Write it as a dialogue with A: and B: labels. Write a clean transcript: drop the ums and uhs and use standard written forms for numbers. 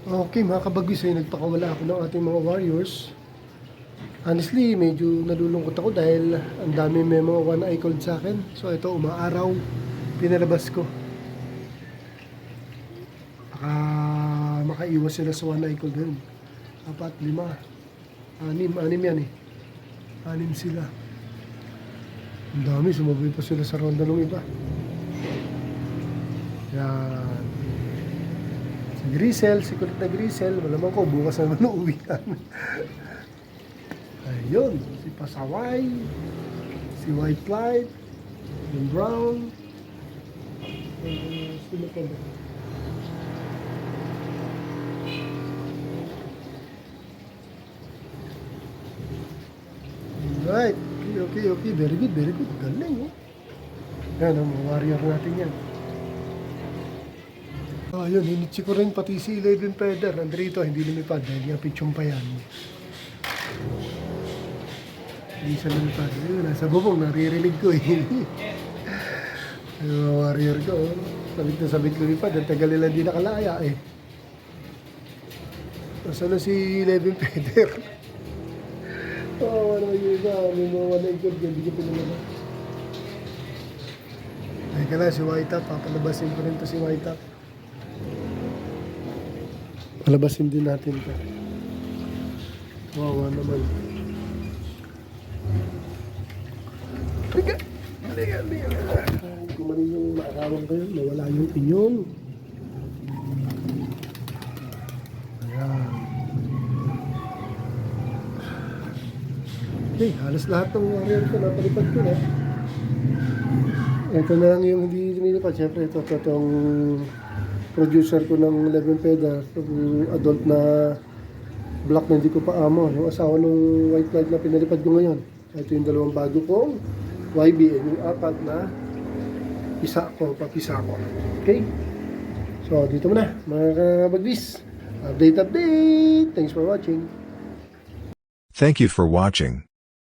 A: Okay mga kabagwis, nagpakawala ako ng ating mga warriors. Honestly, medyo nalulungkot ako dahil ang dami may mga one eye cold sa akin. So ito, umaaraw, pinalabas ko. Baka makaiwas sila sa one eye cold yun. 4, 5, 6 yan eh. 6 sila. Ang dami, sumabay pa sila sa ronda ng iba. Yan. Si Grisel, si kulit na Grisel, malamang ko, bukas naman uuwi yan. Ayun, si Pasaway, si White Light, yung Brown, sino pa ba? Alright, okay, very good, galing oh. Yan ang mga warrior natin yan. Ayun, hinitsi ko rin pati si 11 Feather, nandito, hindi lumipad dahil nga pitchong pa yan. Hindi siya lumipad. Ayun, nasa bubong, naririnig ko eh. Yung mga warrior ko, sabit lumipad, ang tagal nila hindi nakalaya eh. Nasaan na si 11 Feather? Ano yung iba, may mga one egg, hindi ko pinalabas. Ay ka na, si White Top, papalabasin ko rin to si White Top. Palabasin din natin ito. Wawa naman. Liga! Kumanin yung maarawang kayo, nawala yung inyong. Ayan. Okay, halos lahat ng warrior ko, napalipad ko na. Ito na lang yung hindi lumilipad. Siyempre, itong producer ko ng 11 Feather, yung adult na black na hindi ko pa amo, yung asawa ng white light na pinalipad ko ngayon. Ito yung dalawang bago kong YBN, yung 4 na papisa ko. Okay? So, dito muna, mga kabagwis. Update! Thanks for watching.
B: Thank you for watching.